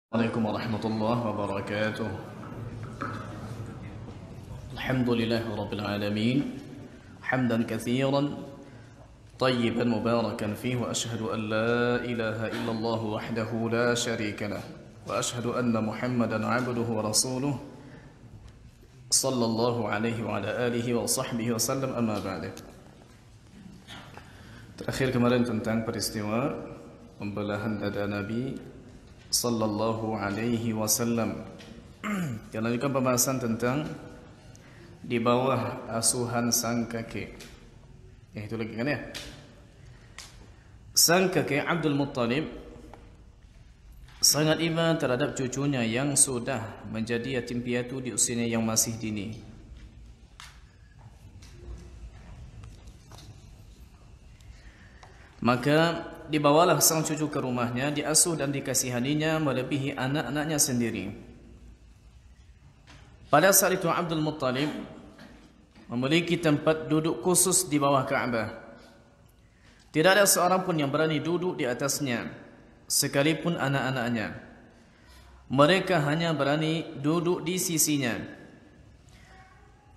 عليكم ورحمة الله وبركاته. الحمد لله رب العالمين حمدا كثيرا طيبا مباركا فيه، وأشهد أن لا إله إلا الله وحده لا شريك له، وأشهد أن محمدا عبده ورسوله صلى الله عليه وعلى آله وصحبه وسلم. أما بعد. Terakhir kemarin tentang peristiwa pembelahan dada Nabi sallallahu alaihi wasallam. Kita lanjutkan pembahasan tentang di bawah asuhan sang kakek. Itu lagi kan ya? Sang kakek Abdul Muttalib sangat iba terhadap cucunya yang sudah menjadi yatim piatu di usianya yang masih dini. Maka dibawalah sang cucu ke rumahnya, diasuh dan dikasihaninya melebihi anak-anaknya sendiri. Pada saat itu Abdul Muttalib memiliki tempat duduk khusus di bawah Ka'bah. Tidak ada seorang pun yang berani duduk di atasnya, sekalipun anak-anaknya. Mereka hanya berani duduk di sisinya.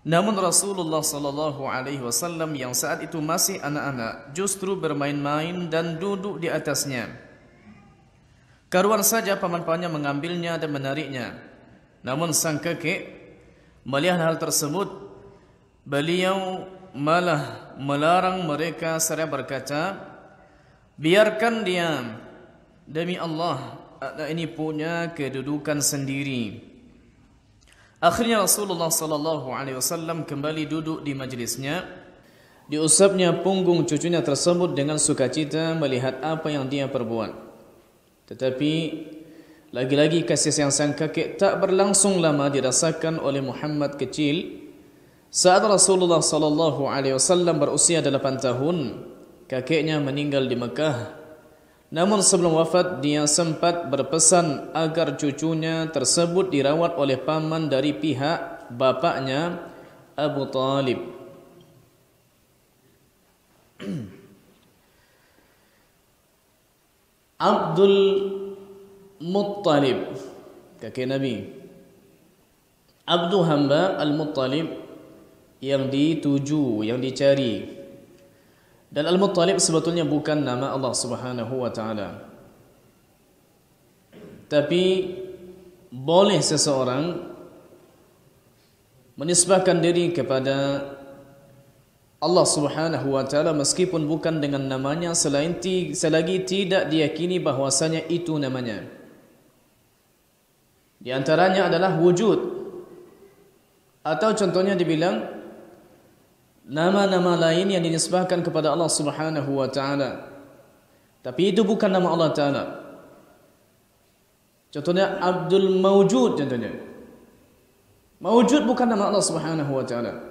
Namun Rasulullah sallallahu alaihi wasallam yang saat itu masih anak-anak justru bermain-main dan duduk di atasnya. Karuan saja paman-pamannya mengambilnya dan menariknya. Namun sang kakek melihat hal tersebut, beliau malah melarang mereka seraya berkata, "Biarkan dia, demi Allah, anak ini punya kedudukan sendiri." Akhirnya Rasulullah sallallahu alaihi wasallam kembali duduk di majlisnya. Diusapnya punggung cucunya tersebut dengan sukacita melihat apa yang dia perbuat. Tetapi lagi-lagi kasih sayang sang kakek tak berlangsung lama dirasakan oleh Muhammad kecil. Saat Rasulullah sallallahu alaihi wasallam berusia 8 tahun, kakeknya meninggal di Mekah. Namun sebelum wafat, dia sempat berpesan agar cucunya tersebut dirawat oleh paman dari pihak bapaknya, Abu Talib. Abdul Muttalib, kakek Nabi. Abdu hamba Al-Muttalib yang dituju, yang dicari. Dan Al-Muttalib sebetulnya bukan nama Allah Subhanahu wa taala. Tapi boleh seseorang menisbahkan diri kepada Allah Subhanahu wa taala meskipun bukan dengan namanya selagi tidak diyakini bahwasanya itu namanya. Di antaranya adalah wujud, atau contohnya dibilang nama-nama lain yang dinisbahkan kepada Allah Subhanahu wa taala, tapi itu bukan nama Allah taala. Contohnya Abdul Mawjud, contohnya. Mawjud bukan nama Allah Subhanahu wa taala.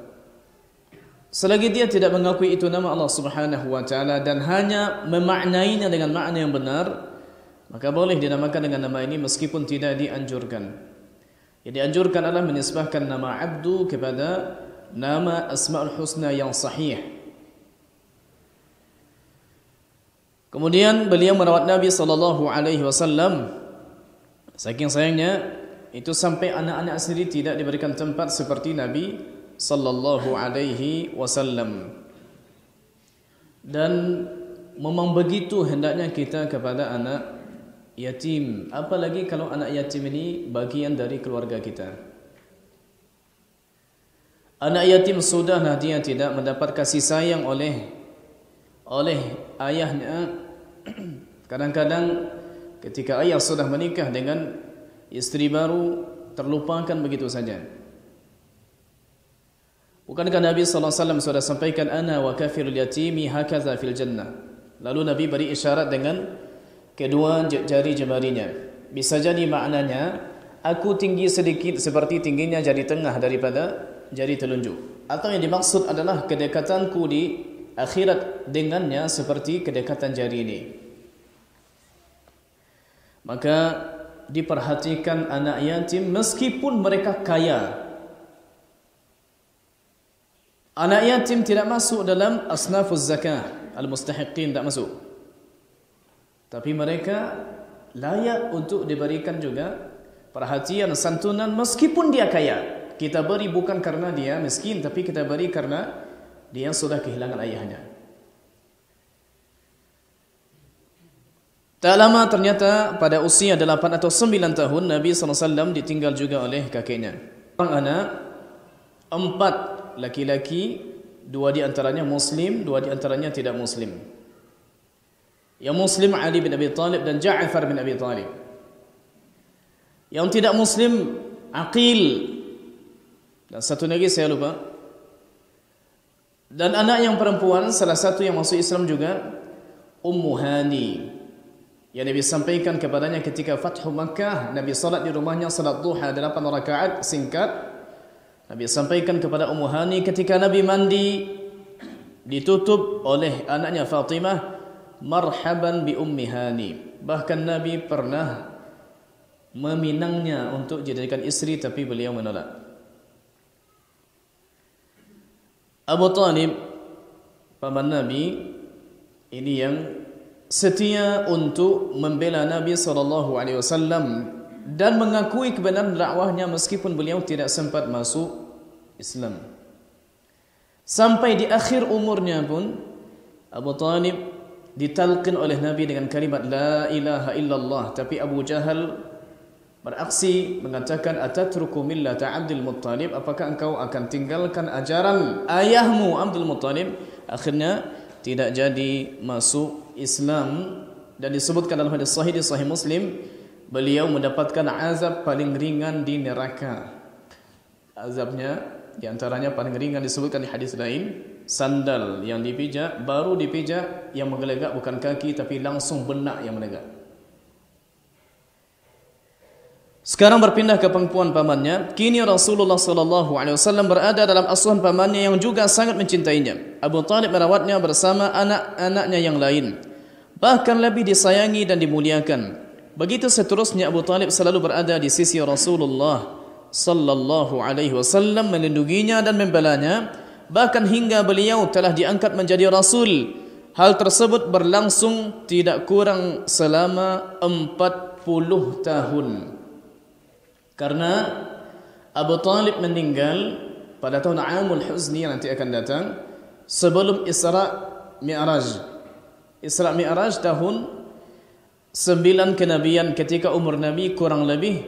Selagi dia tidak mengakui itu nama Allah Subhanahu wa taala dan hanya memaknainya dengan makna yang benar, maka boleh dinamakan dengan nama ini meskipun tidak dianjurkan. Yang dianjurkan adalah menisbahkan nama Abdu kepada nama Asma'ul Husna yang sahih. Kemudian beliau merawat Nabi sallallahu alaihi wasallam. Saking sayangnya itu sampai anak-anak sendiri tidak diberikan tempat seperti Nabi sallallahu alaihi wasallam. Dan memang begitu hendaknya kita kepada anak yatim, apalagi kalau anak yatim ini bagian dari keluarga kita. Anak yatim sudahlah dia tidak mendapat kasih sayang oleh ayahnya. Kadang-kadang ketika ayah sudah menikah dengan istri baru, terlupakan begitu saja. Bukankah Nabi sallallahu alaihi wasallam sudah sampaikan, "Ana wa kafirul yatimi hakaza fil jannah." Lalu Nabi beri isyarat dengan kedua jari jemarinya. Bisa jadi maknanya, aku tinggi sedikit seperti tingginya jari tengah daripada jari telunjuk. Atau yang dimaksud adalah kedekatanku di akhirat dengannya seperti kedekatan jari ini. Maka diperhatikan anak yatim meskipun mereka kaya. Anak yatim tidak masuk dalam asnafuz zakah, al-mustahiqin, tidak masuk. Tapi mereka layak untuk diberikan juga perhatian, santunan meskipun dia kaya. Kita beri bukan karena dia miskin, tapi kita beri karena dia sudah kehilangan ayahnya. Tak lama ternyata pada usia 8 atau 9 tahun Nabi SAW ditinggal juga oleh kakeknya. Orang anak 4 laki-laki, 2 di antaranya Muslim, 2 di antaranya tidak Muslim. Yang Muslim Ali bin Abi Talib dan Ja'far bin Abi Talib. Yang tidak Muslim Aqil, dan satu lagi saya lupa. Dan anak yang perempuan salah satu yang masuk Islam juga Ummu Hani, yang Nabi sampaikan kepadanya ketika Fathu Makkah. Nabi salat di rumahnya, salat duha 8 rakaat singkat. Nabi sampaikan kepada Ummu Hani ketika Nabi mandi, ditutup oleh anaknya Fatimah, marhaban bi Ummi Hani. Bahkan Nabi pernah meminangnya untuk dijadikan istri, tapi beliau menolak. Abu Talib, paman Nabi, ini yang setia untuk membela Nabi SAW dan mengakui kebenaran dakwahnya meskipun beliau tidak sempat masuk Islam. Sampai di akhir umurnya pun Abu Talib ditalqin oleh Nabi dengan kalimat La ilaha illallah. Tapi Abu Jahal beraksi mengatakan, atatruku millata Abdul Muttalib, apakah engkau akan tinggalkan ajaran ayahmu Abdul Muttalib? Akhirnya tidak jadi masuk Islam. Dan disebutkan dalam hadis sahih di Sahih Muslim, beliau mendapatkan azab paling ringan di neraka. Azabnya di antaranya paling ringan disebutkan di hadis lain, sandal yang dipijak, baru dipijak yang menggelegak bukan kaki tapi langsung benak yang menegak. Sekarang berpindah ke pangkuan pamannya. Kini Rasulullah SAW berada dalam asuhan pamannya yang juga sangat mencintainya. Abu Talib merawatnya bersama anak-anaknya yang lain, bahkan lebih disayangi dan dimuliakan. Begitu seterusnya Abu Talib selalu berada di sisi Rasulullah SAW, melindunginya dan membelanya, bahkan hingga beliau telah diangkat menjadi Rasul. Hal tersebut berlangsung tidak kurang selama 40 tahun. Karena Abu Talib meninggal pada tahun Amul Huzni yang nanti akan datang, sebelum Isra Mi'raj. Isra Mi'raj tahun 9 kenabian, ketika umur Nabi kurang lebih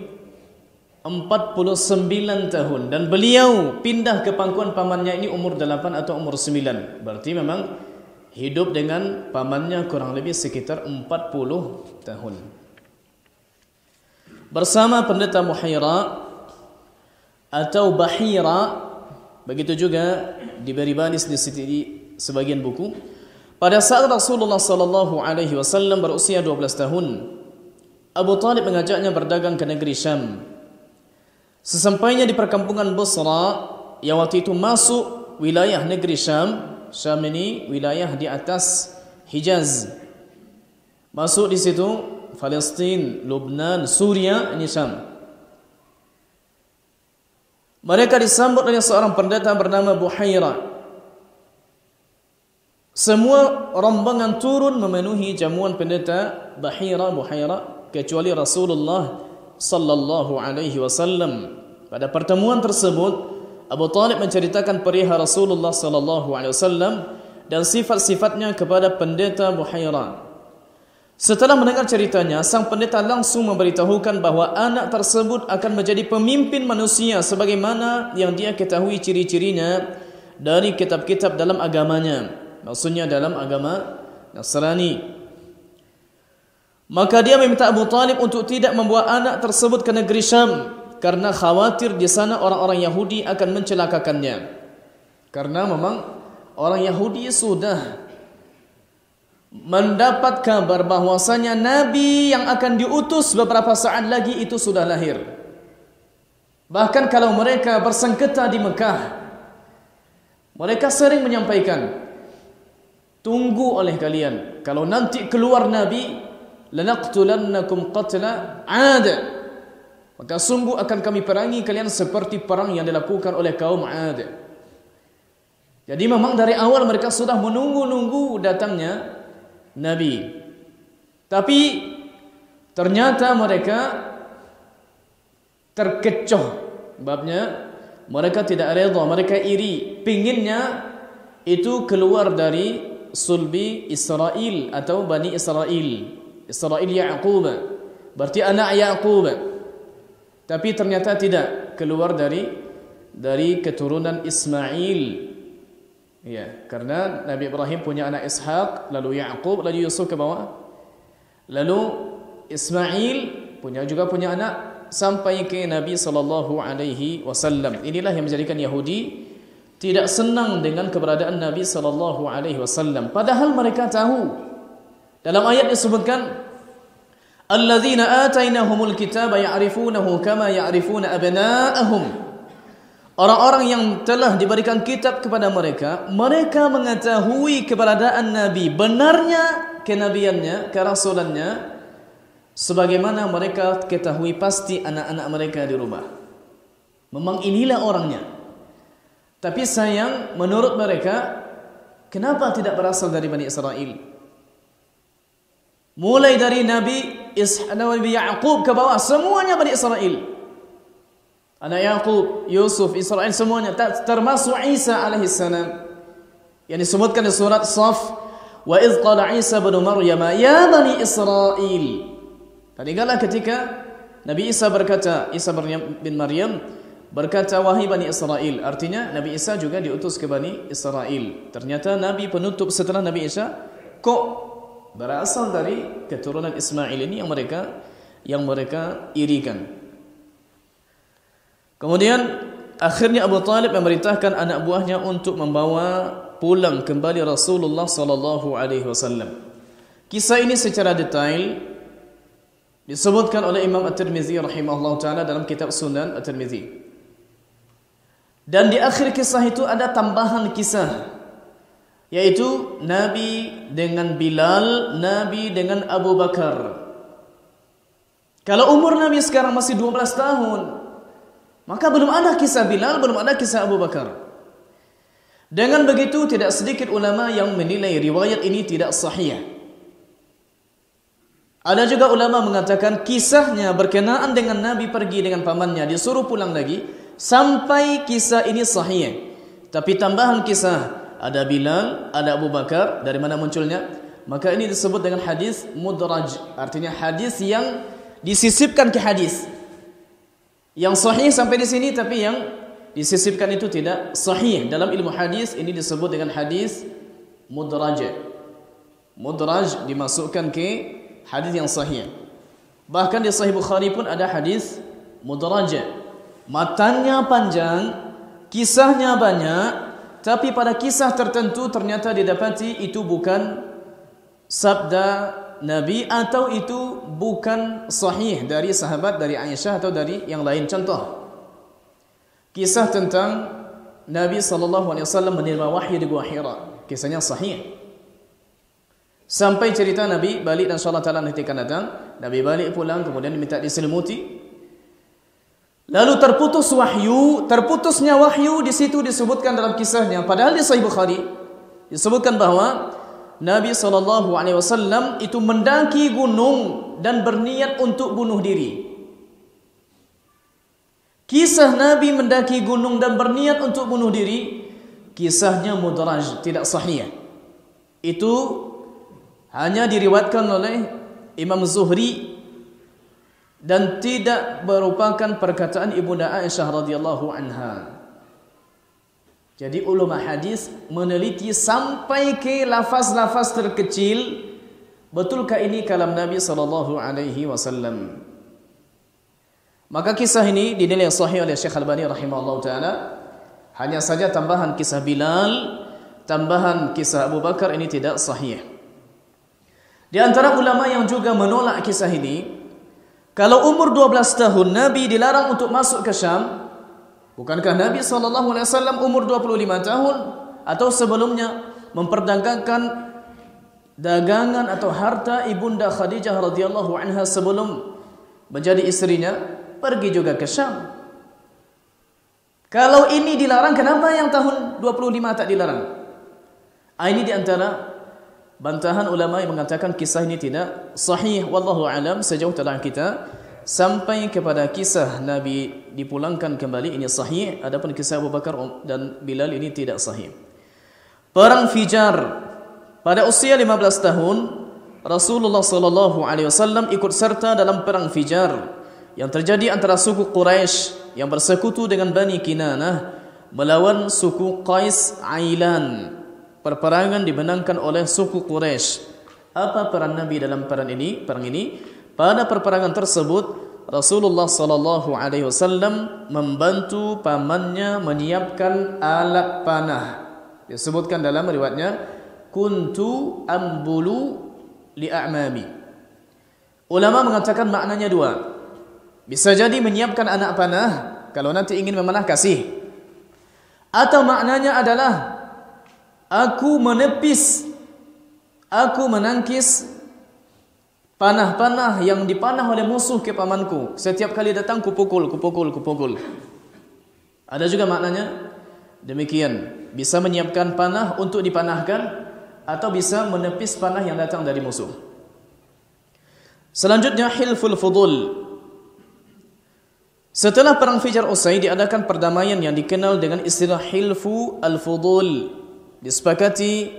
49 tahun. Dan beliau pindah ke pangkuan pamannya ini umur 8 atau umur 9. Berarti memang hidup dengan pamannya kurang lebih sekitar 40 tahun. Bersama pendeta Muhaira atau Bahira, begitu juga diberi baris di sebagian buku. Pada saat Rasulullah SAW berusia 12 tahun, Abu Talib mengajaknya berdagang ke negeri Syam. Sesampainya di perkampungan Busra, yang waktu itu masuk wilayah negeri Syam. Syam ini wilayah di atas Hijaz. Masuk di situ Palestin, Lebanon, Suria, ini Syam. Mereka disambut oleh seorang pendeta bernama Buhaira. Semua rombongan turun memenuhi jamuan pendeta Buhaira, kecuali Rasulullah sallallahu alaihi wasallam. Pada pertemuan tersebut, Abu Talib menceritakan perihal Rasulullah sallallahu alaihi wasallam dan sifat-sifatnya kepada pendeta Buhaira. Setelah mendengar ceritanya, sang pendeta langsung memberitahukan bahawa anak tersebut akan menjadi pemimpin manusia sebagaimana yang dia ketahui ciri-cirinya dari kitab-kitab dalam agamanya, maksudnya dalam agama Nasrani. Maka dia meminta Abu Talib untuk tidak membawa anak tersebut ke negeri Syam, karena khawatir di sana orang-orang Yahudi akan mencelakakannya. Karena memang orang Yahudi sudah mendapat kabar bahwasanya Nabi yang akan diutus beberapa saat lagi itu sudah lahir. Bahkan kalau mereka bersengketa di Mekah, mereka sering menyampaikan, tunggu oleh kalian, kalau nanti keluar Nabi, lanaqtulannakum qatla 'ad, maka sungguh akan kami perangi kalian seperti perang yang dilakukan oleh kaum 'Ad. Jadi memang dari awal mereka sudah menunggu-nunggu datangnya Nabi. Tapi Ternyata mereka terkecoh. Sebabnya mereka tidak redha, mereka iri, pinginnya itu keluar dari sulbi Israel atau Bani Israel. Israel Ya'qub, berarti anak Ya'qub. Tapi ternyata tidak, keluar dari keturunan Ismail. Ya, karena Nabi Ibrahim punya anak Ishaq, lalu Ya'qub, lalu Yusuf ke bawah. Lalu Ismail juga punya anak sampai ke Nabi SAW. Inilah yang menjadikan Yahudi tidak senang dengan keberadaan Nabi SAW. Padahal mereka tahu. Dalam ayat disebutkan, alladzina atainahumul kitaba ya'rifunahu kama ya'rifuna abna'ahum. Orang-orang yang telah diberikan kitab kepada mereka, mereka mengetahui keberadaan Nabi, benarnya kenabiannya, kerasulannya, sebagaimana mereka ketahui pasti anak-anak mereka di rumah. Memang inilah orangnya. Tapi sayang, menurut mereka, kenapa tidak berasal dari Bani Israel? Mulai dari Nabi Ya'qub ke bawah, semuanya Bani Israel. Anak Ya'qub, Yusuf, Israel, semuanya, termasuk Isa alaihissalam. Yang disebutkan di surat Saf, wa idh qala Isa bin Maryam ya Bani Israel. Dan ingatlah ketika Nabi Isa berkata, Isa bin Maryam berkata, wahai Bani Israel. Artinya Nabi Isa juga diutus ke Bani Israel. Ternyata Nabi penutup setelah Nabi Isa kok berasal dari keturunan Ismail ini yang mereka irikan. Kemudian akhirnya Abu Talib memerintahkan anak buahnya untuk membawa pulang kembali Rasulullah SAW. Kisah ini secara detail disebutkan oleh Imam At-Tirmizi rahimahullah ta'ala dalam kitab Sunan At-Tirmizi. Dan di akhir kisah itu ada tambahan kisah, yaitu Nabi dengan Bilal, Nabi dengan Abu Bakar. Kalau umur Nabi sekarang masih 12 tahun, maka belum ada kisah Bilal, belum ada kisah Abu Bakar. Dengan begitu tidak sedikit ulama yang menilai riwayat ini tidak sahih. Ada juga ulama mengatakan kisahnya berkenaan dengan Nabi pergi dengan pamannya, disuruh pulang lagi, sampai kisah ini sahih. Tapi tambahan kisah, ada Bilal, ada Abu Bakar, dari mana munculnya? Maka ini disebut dengan hadis mudraj, artinya hadis yang disisipkan ke hadis. Yang sahih sampai di sini, tapi yang disisipkan itu tidak sahih. Dalam ilmu hadis ini disebut dengan hadis mudraj. Mudraj dimasukkan ke hadis yang sahih. Bahkan di Sahih Bukhari pun ada hadis mudraj. Matanya panjang, kisahnya banyak, tapi pada kisah tertentu ternyata didapati itu bukan sabda Nabi atau itu bukan sahih dari sahabat, dari Aisyah atau dari yang lain. Contoh, kisah tentang Nabi SAW menerima wahyu di Gua Hira. Kisahnya sahih. Sampai cerita Nabi balik dan insyaAllah ta'ala nanti akan datang. Nabi balik pulang, kemudian minta diselimuti. Lalu terputus wahyu. Terputusnya wahyu di situ disebutkan dalam kisahnya. Padahal di Sahih Bukhari disebutkan bahawa Nabi SAW itu mendaki gunung dan berniat untuk bunuh diri. Kisah Nabi mendaki gunung dan berniat untuk bunuh diri, kisahnya mudraj, tidak sahih. Itu hanya diriwayatkan oleh Imam Zuhri dan tidak merupakan perkataan Ibunda Aisyah radhiyallahu anha. Jadi ulama hadis meneliti sampai ke lafaz-lafaz terkecil, betulkah ini kalam Nabi SAW? Maka kisah ini dinilai sahih oleh Syekh Al-Albani rahimahullah ta'ala. Hanya saja tambahan kisah Bilal, tambahan kisah Abu Bakar ini tidak sahih. Di antara ulama yang juga menolak kisah ini, kalau umur 12 tahun Nabi dilarang untuk masuk ke Syam, bukankah Nabi SAW umur 25 tahun atau sebelumnya memperdagangkan dagangan atau harta Ibunda Khadijah radhiyallahu anha sebelum menjadi istrinya, pergi juga ke Syam. Kalau ini dilarang, kenapa yang tahun 25 tak dilarang? Ini di antara bantahan ulama yang mengatakan kisah ini tidak sahih. Wallahu alam, sejauh telah kita sampai kepada kisah Nabi dipulangkan kembali, ini sahih. Adapun kisah Abu Bakar dan Bilal ini tidak sahih. Perang Fijar, pada usia 15 tahun Rasulullah SAW ikut serta dalam perang Fijar yang terjadi antara suku Quraisy yang bersekutu dengan Bani Kinanah melawan suku Qais Ailan. Perperangan dimenangkan oleh suku Quraisy. Apa peran Nabi dalam perang ini? Pada perperangan tersebut Rasulullah SAW membantu pamannya menyiapkan alat panah. Disebutkan dalam riwayatnya, kuntu ambulu li'amami. Ulama mengatakan maknanya dua. Bisa jadi menyiapkan anak panah kalau nanti ingin memanah kasih. Atau maknanya adalah aku menepis, aku menangkis panah-panah yang dipanah oleh musuh ke pamanku. Setiap kali datang kupukul. Ada juga maknanya demikian. Bisa menyiapkan panah untuk dipanahkan atau bisa menepis panah yang datang dari musuh. Selanjutnya Hilful Fudul. Setelah perang Fijar usai diadakan perdamaian yang dikenal dengan istilah Hilfu al-Fudul. Disepakati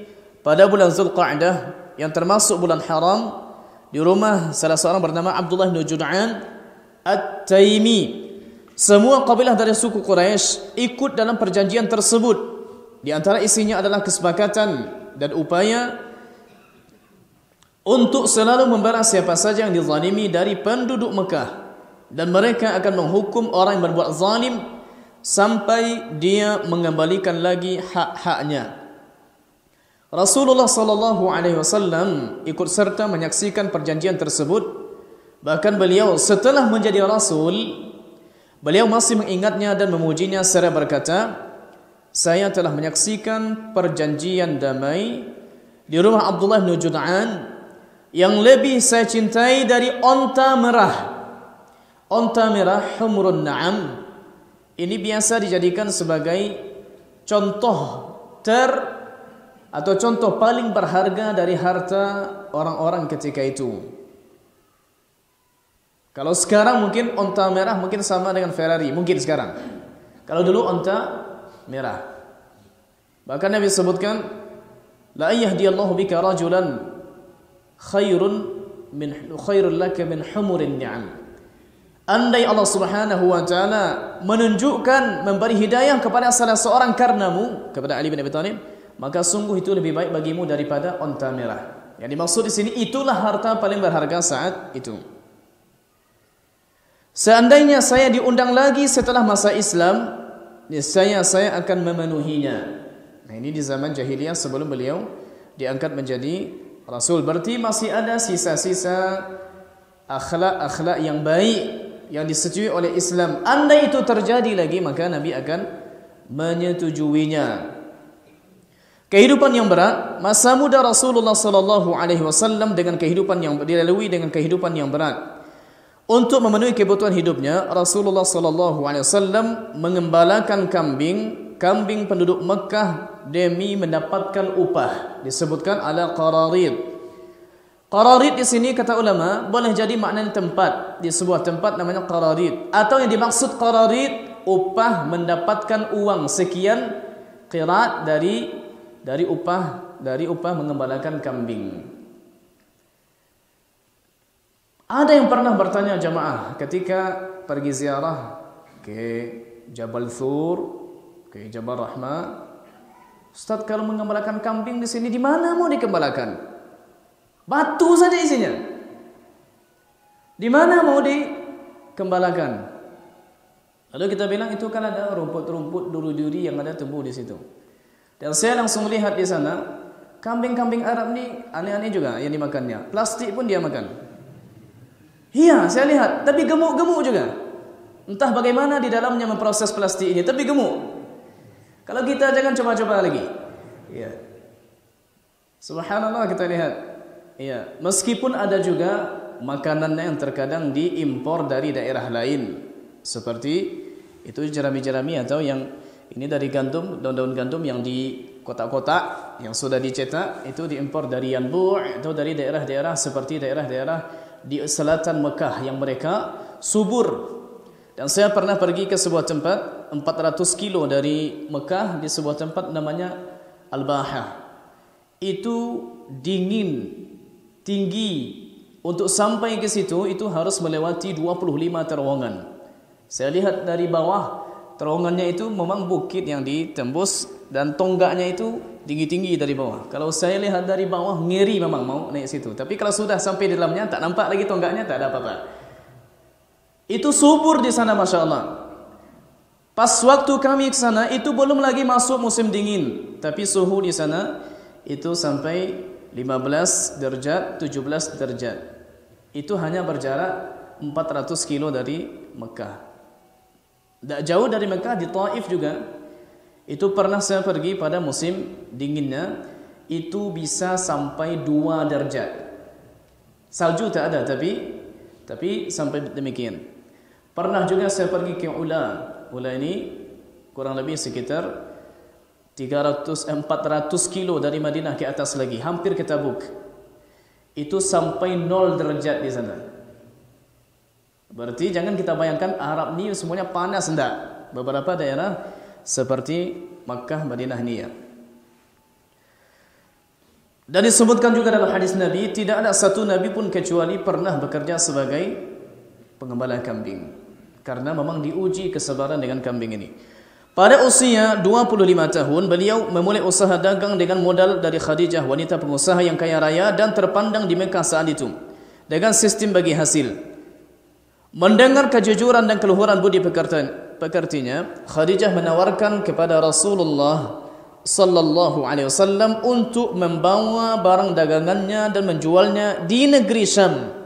pada bulan Zulqa'dah yang termasuk bulan haram di rumah salah seorang bernama Abdullah bin Jud'an At-Taimi. Semua kabilah dari suku Quraisy ikut dalam perjanjian tersebut. Di antara isinya adalah kesepakatan dan upaya untuk selalu membalas siapa saja yang dizalimi dari penduduk Mekah. Dan mereka akan menghukum orang yang berbuat zalim sampai dia mengembalikan lagi hak-haknya. Rasulullah SAW ikut serta menyaksikan perjanjian tersebut. Bahkan beliau setelah menjadi Rasul, beliau masih mengingatnya dan memujinya seraya berkata, saya telah menyaksikan perjanjian damai di rumah Abdullah bin Jud'an yang lebih saya cintai dari onta merah. Onta merah humrun na'am. Ini biasa dijadikan sebagai contoh atau contoh paling berharga dari harta orang-orang ketika itu. Kalau sekarang mungkin onta merah mungkin sama dengan Ferrari, mungkin sekarang. Kalau dulu onta merah. Bahkan Nabi sebutkan, la yahdiyallahu bika rajulan khairul laka min humurin ni'am. Andai Allah Subhanahu wa taala menunjukkan, memberi hidayah kepada salah seorang karenamu, kepada Ali bin Abi Thalib, maka sungguh itu lebih baik bagimu daripada onta merah. Yang dimaksud di sini itulah harta paling berharga saat itu. Seandainya saya diundang lagi setelah masa Islam, niscaya saya akan memenuhinya. Nah, ini di zaman jahiliyah sebelum beliau diangkat menjadi Rasul. Berarti masih ada sisa-sisa akhlak-akhlak yang baik yang disetujui oleh Islam. Andai itu terjadi lagi, maka Nabi akan menyetujuinya. Kehidupan yang berat, masa muda Rasulullah SAW dengan kehidupan yang dilalui dengan kehidupan yang berat. Untuk memenuhi kebutuhan hidupnya, Rasulullah SAW mengembalakan kambing penduduk Mekah demi mendapatkan upah. Disebutkan ala qararid. Qararid di sini kata ulama boleh jadi maknanya tempat, di sebuah tempat namanya qararid, atau yang dimaksud qararid upah, mendapatkan uang sekian qirat dari upah mengembalakan kambing. Ada yang pernah bertanya jamaah ketika pergi ziarah ke Jabal Thur, ke Jabal Rahmah, Ustaz, kalau mengembalakan kambing di sini di mana mau dikembalakan? Batu saja isinya. Di mana mau dikembalakan? Lalu kita bilang itu kan ada rumput-rumput duri-duri yang ada tumbuh di situ. Dan saya langsung lihat di sana, kambing-kambing Arab ni aneh-aneh juga yang dimakannya. Plastik pun dia makan. Iya, saya lihat, tapi gemuk-gemuk juga. Entah bagaimana di dalamnya memproses plastik ini, tapi gemuk. Kalau kita jangan coba-coba lagi. Iya. Subhanallah, kita lihat. Iya, meskipun ada juga makanannya yang terkadang diimpor dari daerah lain, seperti itu jerami-jerami atau yang ini dari gandum, daun-daun gandum yang di kotak-kotak yang sudah dicetak itu diimpor dari Yanbu' atau dari daerah-daerah seperti daerah-daerah di selatan Mekah yang mereka subur. Dan saya pernah pergi ke sebuah tempat 400 kilo dari Mekah di sebuah tempat namanya Al-Baha. Itu dingin, tinggi. Untuk sampai ke situ itu harus melewati 25 terowongan. Saya lihat dari bawah, terowongannya itu memang bukit yang ditembus dan tonggaknya itu tinggi-tinggi dari bawah. Kalau saya lihat dari bawah ngeri memang mau naik situ. Tapi kalau sudah sampai di dalamnya tak nampak lagi tonggaknya, tak ada apa-apa. Itu subur di sana, Masya Allah. Pas waktu kami ke sana itu belum lagi masuk musim dingin, tapi suhu di sana itu sampai 15 derajat, 17 derajat. Itu hanya berjarak 400 kilo dari Mekah. Tak jauh dari Mekah di Taif juga. Itu pernah saya pergi pada musim dinginnya, itu bisa sampai 2 derajat. Salju tak ada, tapi sampai demikian. Pernah juga saya pergi ke Ula. Ula ini kurang lebih sekitar 400 kilo dari Madinah ke atas lagi, hampir ke Tabuk. Itu sampai 0 derajat di sana. Berarti jangan kita bayangkan Arab ni semuanya panas, enggak. Beberapa daerah seperti Makkah, Madinah ni ya. Dan disebutkan juga dalam hadis Nabi, tidak ada satu Nabi pun kecuali pernah bekerja sebagai pengembala kambing. Karena memang diuji kesabaran dengan kambing ini. Pada usia 25 tahun, beliau memulai usaha dagang dengan modal dari Khadijah, wanita pengusaha yang kaya raya dan terpandang di Mekah saat itu, dengan sistem bagi hasil. Mendengar kejujuran dan keluhuran budi pekertinya, Khadijah menawarkan kepada Rasulullah sallallahu alaihi wasallam untuk membawa barang dagangannya dan menjualnya di negeri Syam.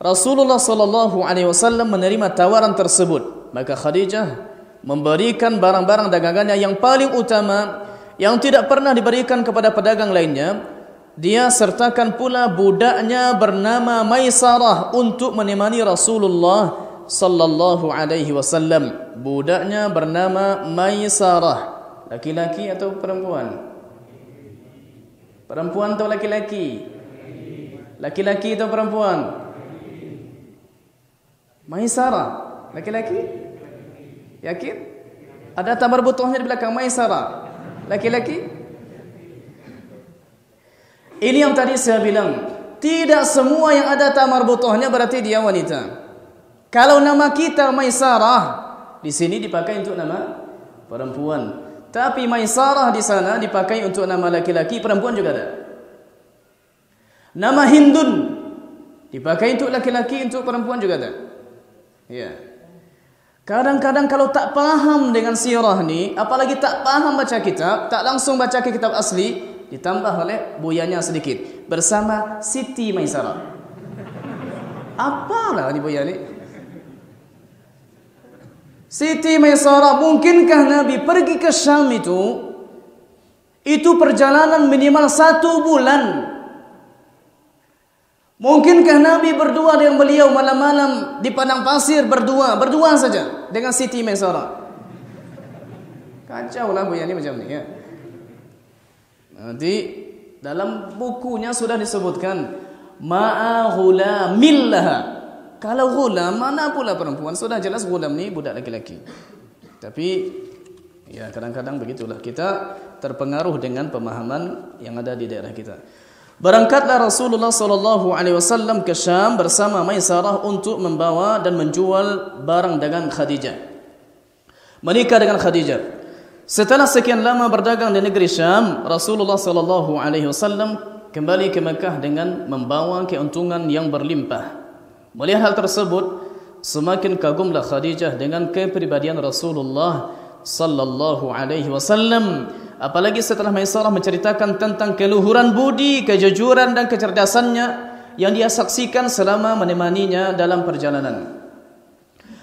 Rasulullah sallallahu alaihi wasallam menerima tawaran tersebut. Maka Khadijah memberikan barang-barang dagangannya yang paling utama yang tidak pernah diberikan kepada pedagang lainnya. Dia sertakan pula budaknya bernama Maisarah untuk menemani Rasulullah sallallahu alaihi wasallam. Budaknya bernama Maisarah. Laki-laki atau perempuan? Perempuan atau laki-laki? Laki-laki atau perempuan? Maisarah, laki-laki? Yakin? Ada tamar butuhnya di belakang Maisarah. Laki-laki? Ini yang tadi saya bilang, tidak semua yang ada tamar butuhnya berarti dia wanita. Kalau nama kita Maisarah, di sini dipakai untuk nama perempuan. Tapi Maisarah di sana dipakai untuk nama laki-laki, perempuan juga ada. Nama Hindun dipakai untuk laki-laki, untuk perempuan juga ada. Ya. Kadang-kadang kalau tak paham dengan sirah ni, apalagi tak paham baca kitab, tak langsung baca kitab asli, ditambah oleh buyanya sedikit bersama Siti Maisarah. Apalah ni buya ni? Siti Maisarah, mungkinkah Nabi pergi ke Syam itu perjalanan minimal 1 bulan? Mungkinkah Nabi berdua dengan beliau malam-malam di padang pasir berdua saja dengan Siti Maisarah? Kacau lah buya ni macam ni ya. Nanti dalam bukunya sudah disebutkan ma'a ghulamillah. Kalau ghulam, mana pula perempuan? Sudah jelas ghulam ni budak laki-laki. Tapi ya kadang-kadang begitulah, kita terpengaruh dengan pemahaman yang ada di daerah kita. Berangkatlah Rasulullah sallallahu alaihi wasallam ke Syam bersama Maisarah untuk membawa dan menjual barang dagang Khadijah. Menikah dengan Khadijah. Setelah sekian lama berdagang di negeri Syam, Rasulullah sallallahu alaihi wasallam kembali ke Mekah dengan membawa keuntungan yang berlimpah. Melihat hal tersebut, semakin kagumlah Khadijah dengan kepribadian Rasulullah sallallahu alaihi wasallam. Apalagi setelah Maisarah menceritakan tentang keluhuran budi, kejujuran dan kecerdasannya yang dia saksikan selama menemaninya dalam perjalanan.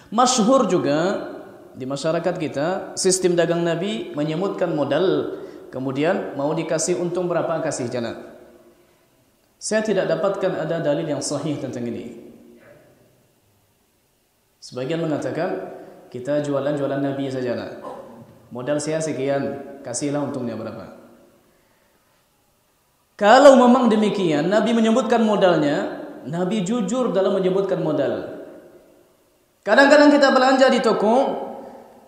Masyhur juga di masyarakat kita, sistem dagang Nabi menyebutkan modal, kemudian mau dikasih untung berapa, kasih jalan. Saya tidak dapatkan ada dalil yang sahih tentang ini. Sebagian mengatakan kita jualan Nabi saja lah. Modal saya sekian, kasihlah untungnya berapa. Kalau memang demikian, Nabi menyebutkan modalnya, Nabi jujur dalam menyebutkan modal. Kadang-kadang kita belanja di toko,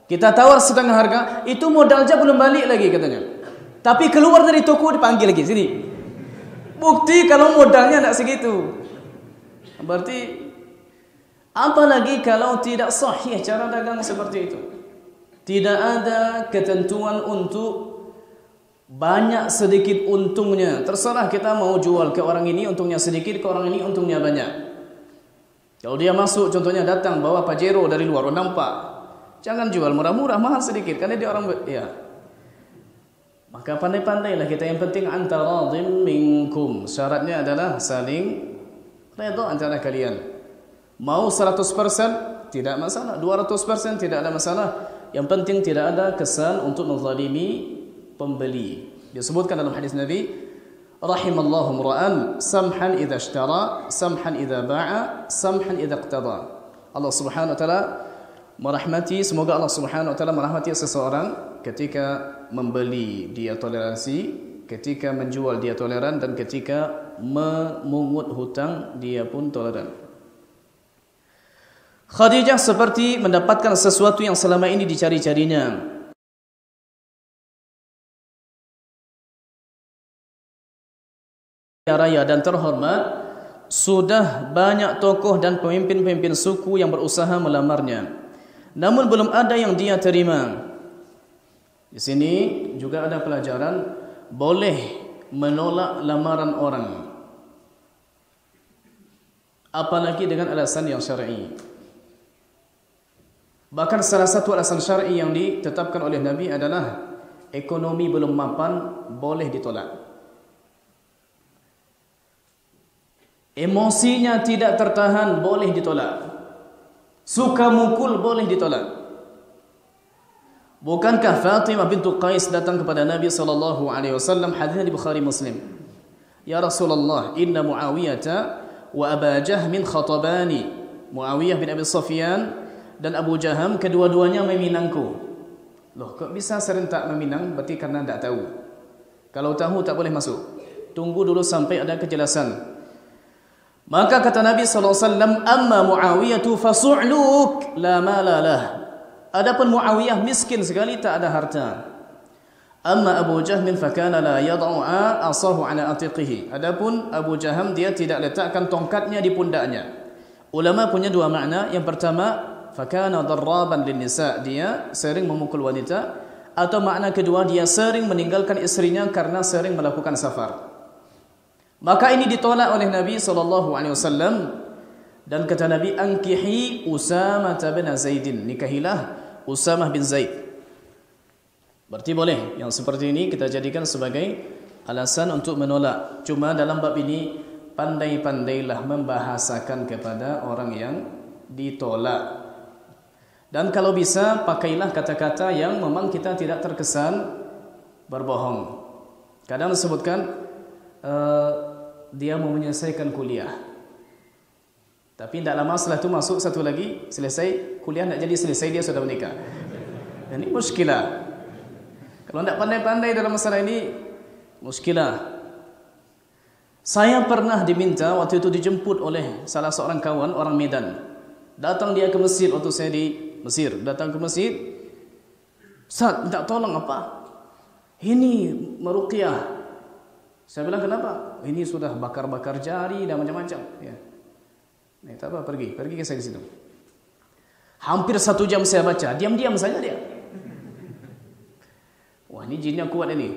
kita tawar setengah harga, itu modalnya belum balik lagi katanya. Tapi keluar dari toko dipanggil lagi, sini. Bukti kalau modalnya tidak segitu. Berarti, apalagi kalau tidak sahih cara dagang seperti itu. Tidak ada ketentuan untuk banyak sedikit untungnya. Terserah kita mau jual ke orang ini untungnya sedikit, ke orang ini untungnya banyak. Kalau dia masuk contohnya datang bawa Pajero dari luar, nampak. Jangan jual murah-murah, mahal sedikit karena dia orang ya. Maka pandai-pandailah kita, yang penting antaradhim minkum. Syaratnya adalah saling redha antara kalian. Mau 100% tidak masalah, 200% tidak ada masalah. Yang penting tidak ada kesan untuk menzalimi pembeli. Disebutkan dalam hadis Nabi, rahimallahu imra'an samhan idza ishtara, samhan idza ba'a, samhan idza iqtada. Allah Subhanahu wa taala merahmati, semoga Allah Subhanahu wa taala merahmati seseorang ketika membeli dia toleransi, ketika menjual dia toleran, dan ketika memungut hutang dia pun toleran. Khadijah seperti mendapatkan sesuatu yang selama ini dicari-carinya. Raya dan terhormat, sudah banyak tokoh dan pemimpin-pemimpin suku yang berusaha melamarnya. Namun belum ada yang dia terima. Di sini juga ada pelajaran boleh menolak lamaran orang, apalagi dengan alasan yang syar'i. Bahkan salah satu alasan syar'i yang ditetapkan oleh Nabi adalah ekonomi belum mapan, boleh ditolak. Emosinya tidak tertahan, boleh ditolak. Suka mukul, boleh ditolak. Bukankah Fatimah bintu Qais datang kepada Nabi SAW, hadisnya di Bukhari Muslim, ya Rasulullah, inna Muawiyata wa Aba Jahmin khatabani. Muawiyah bin Abi Sufyan dan Abu Jaham kedua-duanya meminangku. Loh, kok bisa serentak meminang? Berarti karena tidak tahu. Kalau tahu tak boleh masuk. Tunggu dulu sampai ada kejelasan. Maka kata Nabi SAW, amma Muawiyatu fasu'luk la malalah. Adapun Muawiyah miskin sekali, tak ada harta. Amma Abu Jahmin fakana la yad'a asahu ala atiqihi. Adapun Abu Jaham, dia tidak letakkan tongkatnya di pundaknya. Ulama punya dua makna. Yang pertama, fakana darraban lin nisa, dia sering memukul wanita. Atau makna kedua, dia sering meninggalkan istrinya karena sering melakukan safar. Maka ini ditolak oleh Nabi SAW, dan kata Nabi, ankihi Usamah bin Zaidin, nikahilah Usamah bin Zaid. Berarti boleh. Yang seperti ini kita jadikan sebagai alasan untuk menolak. Cuma dalam bab ini pandai-pandailah membahasakan kepada orang yang ditolak. Dan kalau bisa pakailah kata-kata yang memang kita tidak terkesan berbohong. Kadang disebutkan dia mau menyelesaikan kuliah, tapi tidak lama setelah itu masuk satu lagi, selesai kuliah tidak jadi selesai, dia sudah menikah. Dan ini muskilah. Kalau tidak pandai-pandai dalam masalah ini, muskilah. Saya pernah diminta waktu itu dijemput oleh salah seorang kawan orang Medan. Datang dia ke Mesir waktu saya di Mesir. Datang ke Mesir, Ustaz minta tolong apa? Ini meruqyah. Saya bilang, kenapa? Ini sudah bakar-bakar jari dan macam-macam. Ya. Nah, tak apa, pergi ke saya di situ. Hampir 1 jam saya baca, diam-diam saja dia. Wah, ini jinnya kuat ini.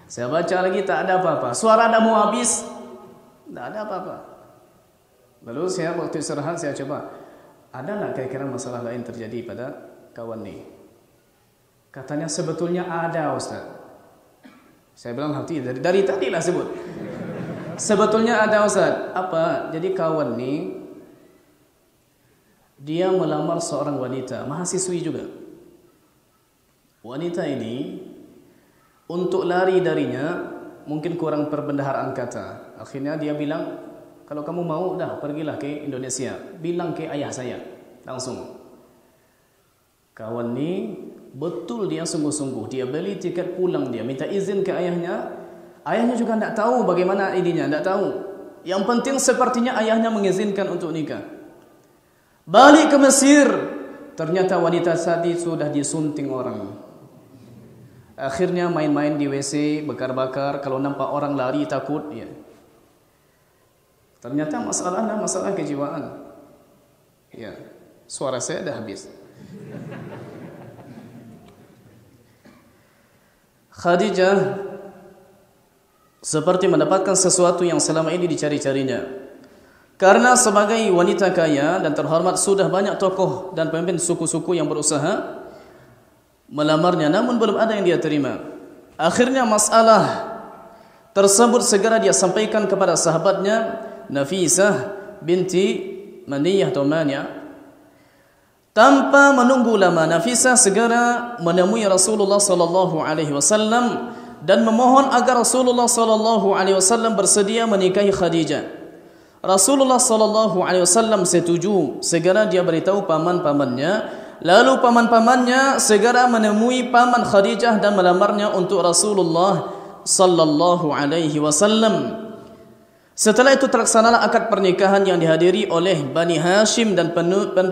Saya baca lagi, tak ada apa-apa. Suara dah mau habis, tak ada apa-apa. Lalu saya waktu istirahat saya coba, ada tak kira-kira masalah lain terjadi pada kawan ni? Katanya sebetulnya ada, Ustaz. Saya bilang, hati dari tadilah sebut. Sebetulnya ada, Ustaz. Apa? Jadi kawan ni, dia melamar seorang wanita, mahasiswi juga. Wanita ini, untuk lari darinya, mungkin kurang perbendaharaan kata. Akhirnya dia bilang, kalau kamu mau, dah pergilah ke Indonesia. Bilang ke ayah saya, langsung. Kawan ni, betul dia sungguh-sungguh. Dia beli tiket pulang dia. Minta izin ke ayahnya. Ayahnya juga tidak tahu bagaimana ininya, tidak tahu. Yang penting sepertinya ayahnya mengizinkan untuk nikah. Balik ke Mesir, ternyata wanita tadi sudah disunting orang. Akhirnya main-main di WC, bakar-bakar, kalau nampak orang lari takut. Ya. Ternyata masalahnya masalah kejiwaan. Ya, suara saya dah habis. Khadijah seperti mendapatkan sesuatu yang selama ini dicari-carinya. Karena sebagai wanita kaya dan terhormat, sudah banyak tokoh dan pemimpin suku-suku yang berusaha melamarnya, namun belum ada yang dia terima. Akhirnya masalah tersebut segera dia sampaikan kepada sahabatnya Nafisah binti Maniyah atau Mania. Tanpa menunggu lama, Nafisah segera menemui Rasulullah sallallahu alaihi wasallam dan memohon agar Rasulullah sallallahu alaihi wasallam bersedia menikahi Khadijah. Rasulullah sallallahu alaihi wasallam setuju. Segera dia beritahu paman-pamannya, lalu paman-pamannya segera menemui paman Khadijah dan melamarnya untuk Rasulullah sallallahu alaihi wasallam. Setelah itu terlaksanalah akad pernikahan yang dihadiri oleh Bani Hashim dan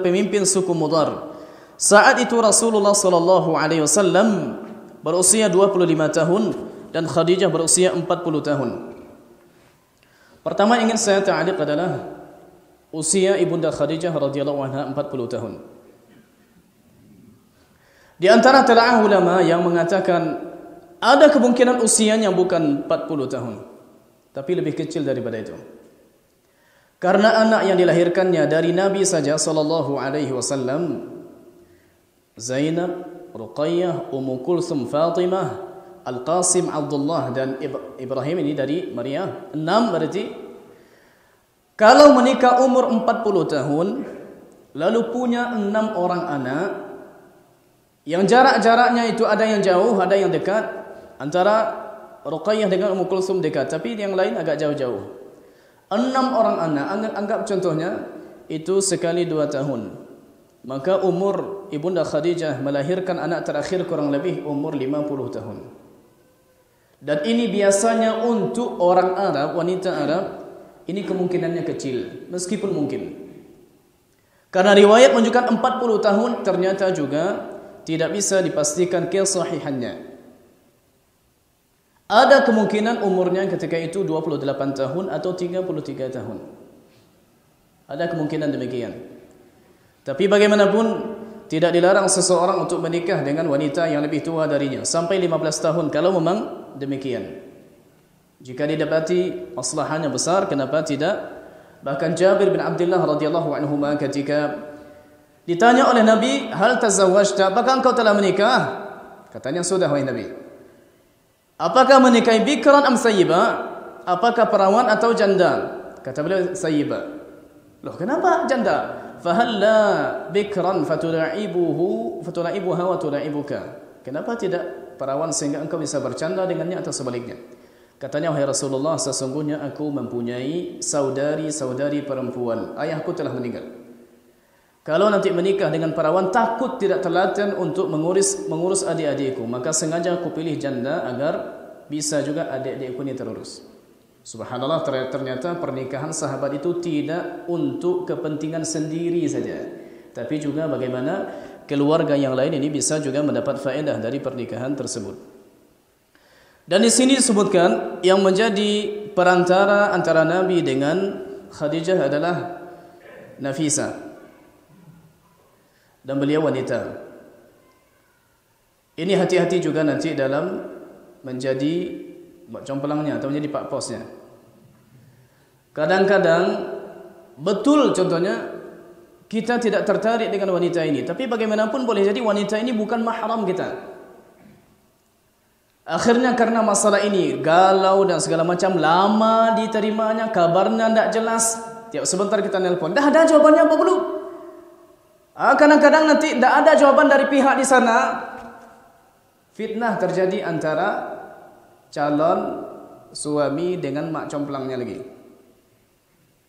pemimpin suku Mudar. Saat itu Rasulullah sallallahu alaihi wasallam berusia 25 tahun dan Khadijah berusia 40 tahun. Pertama ingin saya ta'liq adalah usia ibunda Khadijah radhiyallahu anha 40 tahun. Di antara telaah ulama yang mengatakan ada kemungkinan usianya bukan 40 tahun, tapi lebih kecil daripada itu. Karena anak yang dilahirkannya dari Nabi saja sallallahu alaihi wasallam, Zainab, Ruqayyah, Ummu Kulsum, Fatimah, Al-Qasim, Abdullah dan Ibrahim, ini dari Maria. 6 berarti. Kalau menikah umur 40 tahun lalu punya 6 orang anak, yang jarak-jaraknya itu ada yang jauh, ada yang dekat. Antara Ruqayyah dengan Ummu Kulsum dekat, tapi yang lain agak jauh-jauh. 6 orang anak, anggap contohnya itu sekali 2 tahun. Maka umur ibunda Khadijah melahirkan anak terakhir kurang lebih umur 50 tahun. Dan ini biasanya untuk orang Arab, wanita Arab, ini kemungkinannya kecil, meskipun mungkin. Karena riwayat menunjukkan 40 tahun ternyata juga tidak bisa dipastikan kesahihannya. Ada kemungkinan umurnya ketika itu 28 tahun atau 33 tahun. Ada kemungkinan demikian. Tapi bagaimanapun tidak dilarang seseorang untuk menikah dengan wanita yang lebih tua darinya sampai 15 tahun kalau memang demikian. Jika didapati maslahannya besar, kenapa tidak? Bahkan Jabir bin Abdullah radhiyallahu anhu ketika ditanya oleh Nabi, "Hal tazawwajta? Apakah engkau telah menikah?" Katanya, "Sudah wahai Nabi." "Apakah menikahi bikran am sayyiba?" Apakah perawan atau janda? Kata beliau, "Sayyiba." Loh, kenapa janda? "Fahalla bikran fatula'ibuha wa tula'ibuka." Kenapa tidak perawan sehingga engkau bisa bercanda dengannya atau sebaliknya? Katanya, "Wahai Rasulullah, sesungguhnya aku mempunyai saudari-saudari perempuan. Ayahku telah meninggal. Kalau nanti menikah dengan perawan, takut tidak telaten untuk mengurus adik-adikku. Maka sengaja aku pilih janda agar bisa juga adik-adikku ini terurus." Subhanallah, ternyata pernikahan sahabat itu tidak untuk kepentingan sendiri saja, tapi juga bagaimana keluarga yang lain ini bisa juga mendapat faedah dari pernikahan tersebut. Dan di sini disebutkan yang menjadi perantara antara Nabi dengan Khadijah adalah Nafisah. Dan beliau wanita. Ini hati-hati juga nanti dalam menjadi compelangnya atau menjadi pak posnya. Kadang-kadang betul contohnya kita tidak tertarik dengan wanita ini, tapi bagaimanapun boleh jadi wanita ini bukan mahram kita. Akhirnya karena masalah ini galau dan segala macam, lama diterimanya, kabarnya tidak jelas. Tiap sebentar kita nelpon, dah ada jawabannya apa belum? Kadang-kadang nanti tidak ada jawaban dari pihak di sana. Fitnah terjadi antara calon suami dengan mak complangnya lagi.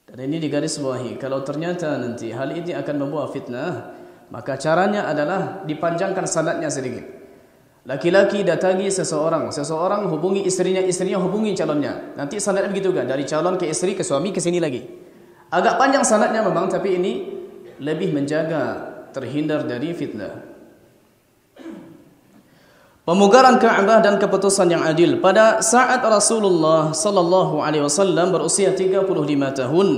Dan ini digarisbawahi, kalau ternyata nanti hal ini akan membawa fitnah, maka caranya adalah dipanjangkan sanadnya sedikit. Laki-laki datangi seseorang hubungi istrinya hubungi calonnya. Nanti sanadnya begitu kan, dari calon ke istri ke suami ke sini lagi. Agak panjang sanadnya memang, tapi ini lebih menjaga terhindar dari fitnah. Pemugaran Ka'bah dan keputusan yang adil. Pada saat Rasulullah sallallahu alaihi wasallam berusia 35 tahun,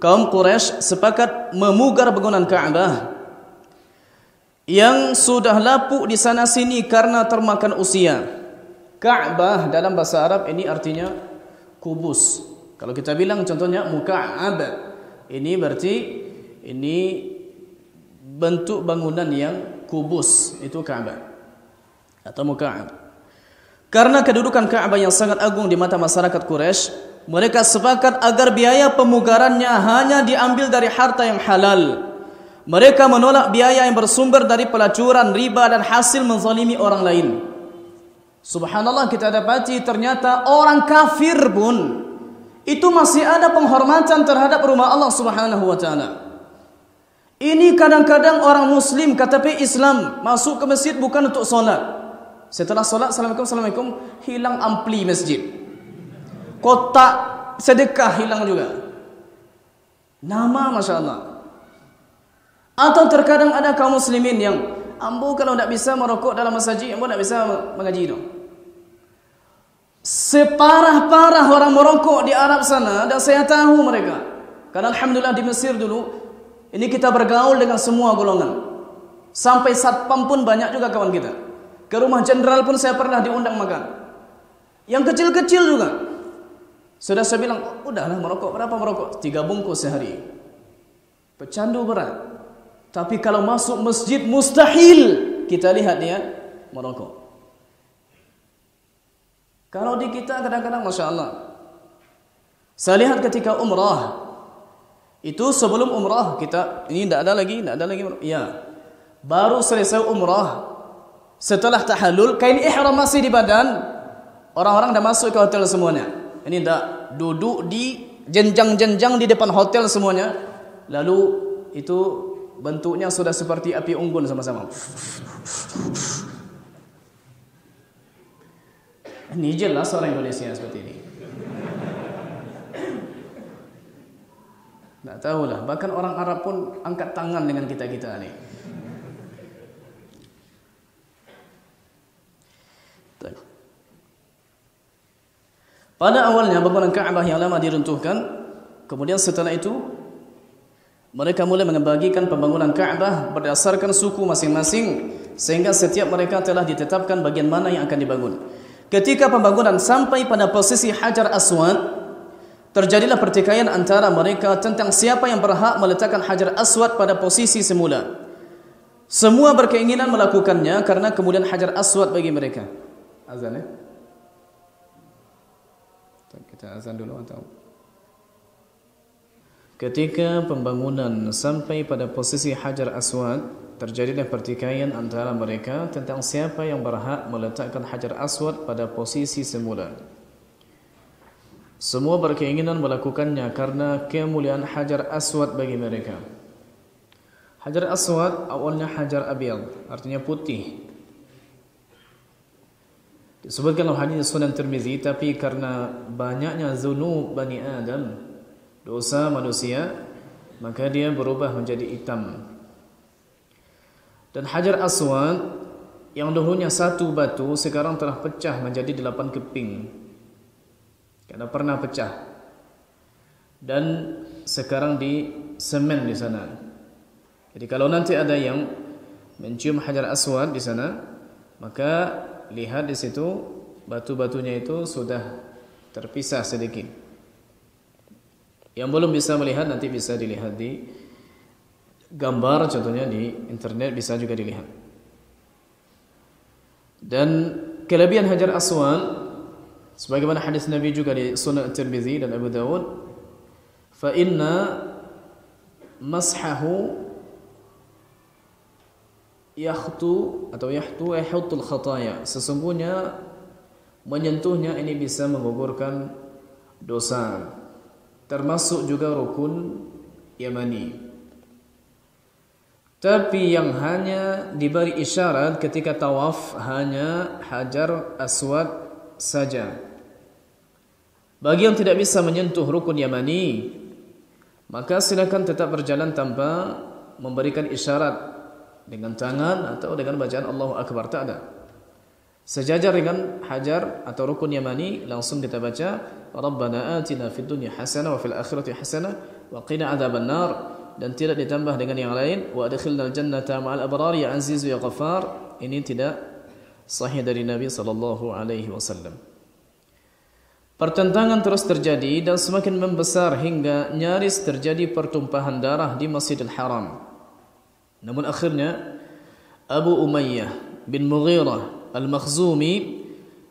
kaum Quraisy sepakat memugar bangunan Ka'bah yang sudah lapuk di sana sini karena termakan usia. Ka'bah dalam bahasa Arab ini artinya kubus. Kalau kita bilang contohnya muka'ab, ini berarti ini bentuk bangunan yang kubus, itu Ka'bah atau muka'ab. Karena kedudukan Ka'bah yang sangat agung di mata masyarakat Quraisy, mereka sepakat agar biaya pemugarannya hanya diambil dari harta yang halal. Mereka menolak biaya yang bersumber dari pelacuran, riba dan hasil menzalimi orang lain. Subhanallah, kita dapati ternyata orang kafir pun itu masih ada penghormatan terhadap rumah Allah Subhanahu wa taala. Ini kadang-kadang orang muslim KTP Islam masuk ke masjid bukan untuk solat. Setelah solat, assalamualaikum, hilang ampli masjid. Kotak sedekah hilang juga. Nama Masya Allah. Atau terkadang ada kaum muslimin yang ambo kalau tidak bisa merokok dalam masjid, ambo tidak bisa mengaji itu. Separah-parah orang merokok di Arab sana, dan saya tahu mereka. Karena alhamdulillah di Mesir dulu, ini kita bergaul dengan semua golongan. Sampai satpam pun banyak juga kawan kita. Ke rumah jenderal pun saya pernah diundang makan. Yang kecil-kecil juga. Sudah saya bilang, udahlah merokok, berapa merokok? 3 bungkus sehari. Pecandu berat. Tapi kalau masuk masjid mustahil kita lihat dia merokok. Kalau di kita kadang-kadang Masya Allah. Saya lihat ketika umrah, itu sebelum umrah kita, ini tidak ada lagi. Ya, baru selesai umrah, setelah tahallul, kain ihram masih di badan, orang-orang dah masuk ke hotel semuanya. Ini dah duduk di jenjang-jenjang di depan hotel semuanya. Lalu itu bentuknya sudah seperti api unggun sama-sama. Ini jelas orang Indonesia seperti ini. Tak tahulah, bahkan orang Arab pun angkat tangan dengan kita-kita ni. Pada awalnya bangunan Ka'bah yang lama diruntuhkan, kemudian setelah itu mereka mulai membagikan pembangunan Ka'bah berdasarkan suku masing-masing, sehingga setiap mereka telah ditetapkan bagian mana yang akan dibangun. Ketika pembangunan sampai pada posisi Hajar Aswad, terjadilah pertikaian antara mereka tentang siapa yang berhak meletakkan Hajar Aswad pada posisi semula. Semua berkeinginan melakukannya karena kemudian Hajar Aswad bagi mereka. Azan ya? Kita azan dulu atau? Ketika pembangunan sampai pada posisi Hajar Aswad, terjadilah pertikaian antara mereka tentang siapa yang berhak meletakkan Hajar Aswad pada posisi semula. Semua berkeinginan melakukannya karena kemuliaan Hajar Aswad bagi mereka. Hajar Aswad awalnya Hajar Abyad, artinya putih. Disebutkan dalam hadis Sunan Tirmizi, tapi karena banyaknya dzunub Bani Adam, dosa manusia, maka dia berubah menjadi hitam. Dan Hajar Aswad yang dulunya satu batu sekarang telah pecah menjadi 8 keping. Karena pernah pecah. Dan sekarang di semen di sana. Jadi kalau nanti ada yang mencium Hajar Aswad di sana, maka lihat di situ batu-batunya itu sudah terpisah sedikit. Yang belum bisa melihat nanti bisa dilihat di gambar, contohnya di internet bisa juga dilihat. Dan kelebihan Hajar Aswad sebagaimana hadis Nabi juga di Sunan Tirmizi dan Abu Dawud, fa inna mashahu yahtul khataya, sesungguhnya menyentuhnya ini bisa menggugurkan dosa, termasuk juga rukun Yamani. Tapi yang hanya diberi isyarat ketika tawaf hanya Hajar Aswad saja. Bagi yang tidak bisa menyentuh rukun Yamani, maka silakan tetap berjalan tanpa memberikan isyarat dengan tangan atau dengan bacaan Allahu Akbar, tak ada. Sejajar dengan Hajar atau rukun Yamani, langsung kita baca Rabbana atina fid dunya hasanah wa fil akhirati hasanah wa qina adzabannar, dan tidak ditambah dengan yang lain wa adkhilnal jannata ma'al abrar ya aziz ya ghafar. Ini tidak sahih dari Nabi sallallahu alaihi wasallam. Pertentangan terus terjadi dan semakin membesar hingga nyaris terjadi pertumpahan darah di Masjidil Haram. Namun akhirnya Abu Umayyah bin Mughirah Al-Makhzumi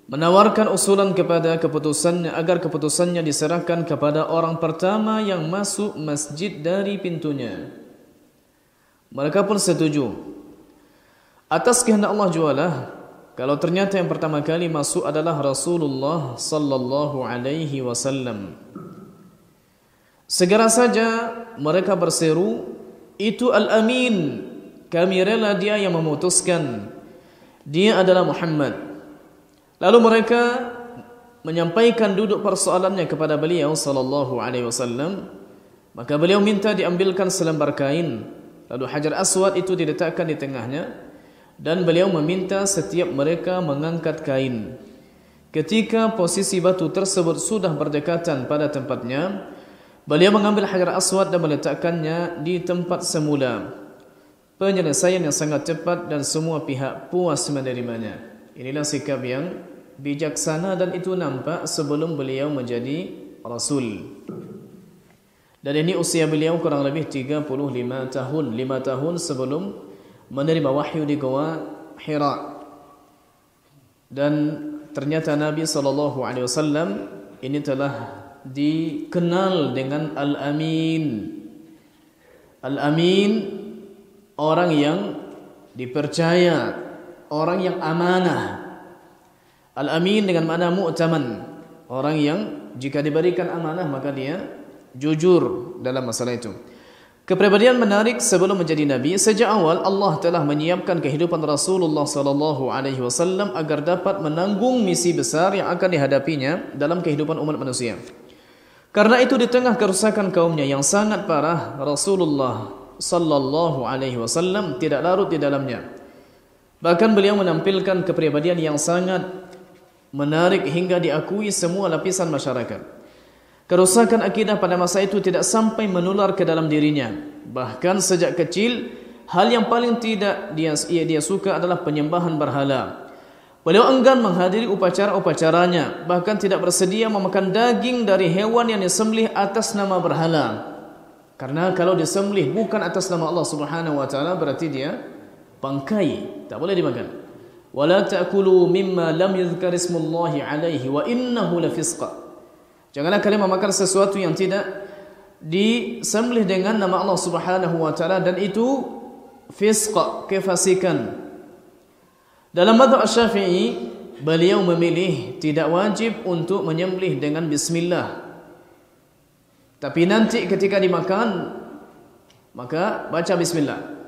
menawarkan usulan kepada keputusannya agar keputusannya diserahkan kepada orang pertama yang masuk masjid dari pintunya. Mereka pun setuju. Atas kehendak Allah jualah, kalau ternyata yang pertama kali masuk adalah Rasulullah sallallahu alaihi wasallam. Segera saja mereka berseru, itu Al-Amin, kami rela dia yang memutuskan. Dia adalah Muhammad. Lalu mereka menyampaikan duduk persoalannya kepada beliau sallallahu alaihi wasallam. Maka beliau minta diambilkan selembar kain, lalu Hajar Aswad itu diletakkan di tengahnya, dan beliau meminta setiap mereka mengangkat kain. Ketika posisi batu tersebut sudah berdekatan pada tempatnya, beliau mengambil Hajar Aswad dan meletakkannya di tempat semula. Penyelesaian yang sangat cepat dan semua pihak puas menerimanya. Inilah sikap yang bijaksana dan itu nampak sebelum beliau menjadi Rasul. Dan ini usia beliau kurang lebih 35 tahun, 5 tahun sebelum menerima wahyu di Gua Hira. Dan ternyata Nabi SAW ini telah dikenal dengan Al-Amin. Al-Amin, orang yang dipercaya, orang yang amanah. Al-Amin dengan makna mu'taman, orang yang jika diberikan amanah maka dia jujur dalam masalah itu. Kepribadian menarik sebelum menjadi nabi. Sejak awal Allah telah menyiapkan kehidupan Rasulullah sallallahu alaihi wasallam agar dapat menanggung misi besar yang akan dihadapinya dalam kehidupan umat manusia. Karena itu di tengah kerusakan kaumnya yang sangat parah, Rasulullah sallallahu alaihi wasallam tidak larut di dalamnya. Bahkan beliau menampilkan kepribadian yang sangat menarik hingga diakui semua lapisan masyarakat. Kerusakan akidah pada masa itu tidak sampai menular ke dalam dirinya. Bahkan sejak kecil, hal yang paling tidak dia suka adalah penyembahan berhala. Beliau enggan menghadiri upacara-upacaranya, bahkan tidak bersedia memakan daging dari hewan yang disembelih atas nama berhala. Karena kalau disembelih bukan atas nama Allah Subhanahu wa taala berarti dia bangkai, tak boleh dimakan. Wala ta'kulu mimma lam yuzkar ismullahi alaihi wa innahu lafisqa. Janganlah kalian memakan sesuatu yang tidak disembelih dengan nama Allah Subhanahu wa taala, dan itu fisqa, kefasikan. Dalam mazhab Syafi'i, beliau memilih tidak wajib untuk menyembelih dengan bismillah. Tapi nanti ketika dimakan maka baca bismillah.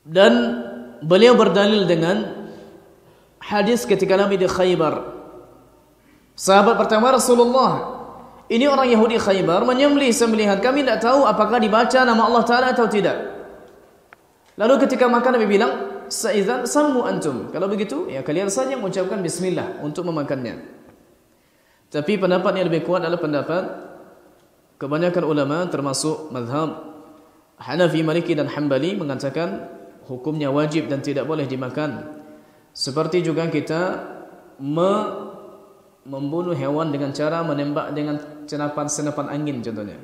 Dan beliau berdalil dengan hadis ketika Nabi di Khaybar. Sahabat pertama Rasulullah, ini orang Yahudi Khaybar menyembelih sembelihan, kami tidak tahu apakah dibaca nama Allah Ta'ala atau tidak. Lalu ketika makan Nabi bilang, "Sa'izan sammu antum." Kalau begitu, ya kalian saja mengucapkan bismillah untuk memakannya. Tapi pendapat yang lebih kuat adalah pendapat kebanyakan ulama termasuk mazhab Hanafi, Maliki dan Hanbali mengatakan hukumnya wajib dan tidak boleh dimakan. Seperti juga kita membunuh hewan dengan cara menembak dengan senapan angin contohnya.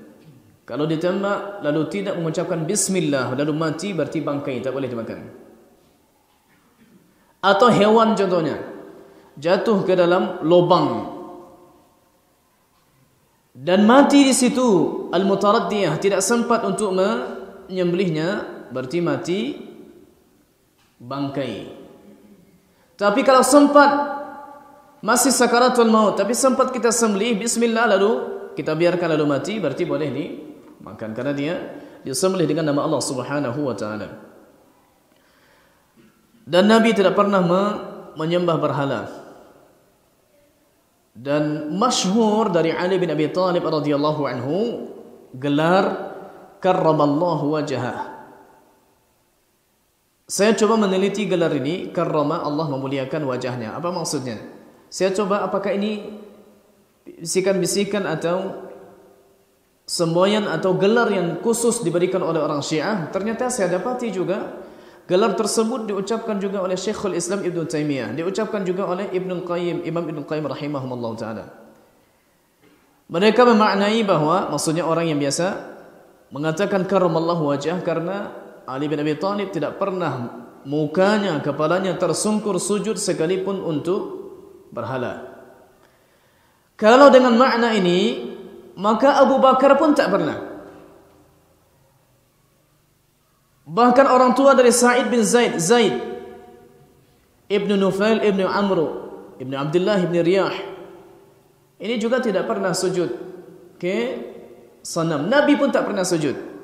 Kalau ditembak lalu tidak mengucapkan bismillah lalu mati berarti bangkai, tak boleh dimakan. Atau hewan contohnya jatuh ke dalam lubang dan mati di situ, al-mutaraddiyah, tidak sempat untuk menyembelihnya, berarti mati bangkai. Tapi kalau sempat masih sakaratul maut, tapi sempat kita sembelih bismillah lalu kita biarkan lalu mati, berarti boleh dimakan karena dia disembelih dengan nama Allah Subhanahu wa taala. Dan Nabi tidak pernah menyembah berhala. Dan masyhur dari Ali bin Abi Thalib radhiyallahu anhu gelar karramallahu wajhah. Saya coba meneliti gelar ini, karrama, Allah memuliakan wajahnya. Apa maksudnya? Saya coba apakah ini bisikan-bisikan atau semboyan atau gelar yang khusus diberikan oleh orang Syiah. Ternyata saya dapati juga gelar tersebut diucapkan juga oleh Syekhul Islam Ibn Taimiyah, diucapkan juga oleh Ibnul Qayyim, Imam Ibnul Qayyim rahimahumullah ta'ala. Mereka memaknai bahwa maksudnya orang yang biasa mengatakan karramallahu wajah karena Ali bin Abi Thalib tidak pernah mukanya, kepalanya tersungkur sujud sekalipun untuk berhala. Kalau dengan makna ini, maka Abu Bakar pun tak pernah. Bahkan orang tua dari Sa'id bin Zaid, Zaid Ibn Nufail Ibn Amru Ibn Abdullah Ibn Riyah, ini juga tidak pernah sujud ke sanam. Nabi pun tak pernah sujud.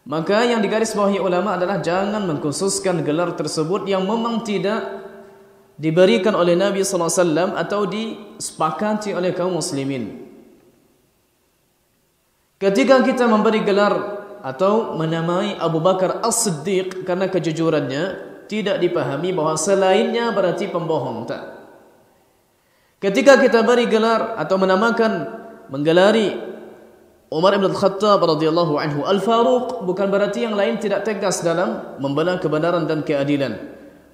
Maka yang digarisbawahi ulama adalah jangan mengkhususkan gelar tersebut yang memang tidak diberikan oleh Nabi SAW atau disepakati oleh kaum muslimin. Ketika kita memberi gelar atau menamai Abu Bakar As-Siddiq karena kejujurannya, tidak dipahami bahawa selainnya berarti pembohong. Tak. Ketika kita beri gelar atau menamakan, menggelari Umar bin Khattab radhiyallahu anhu Al-Faruq, bukan berarti yang lain tidak tegas dalam membela kebenaran dan keadilan.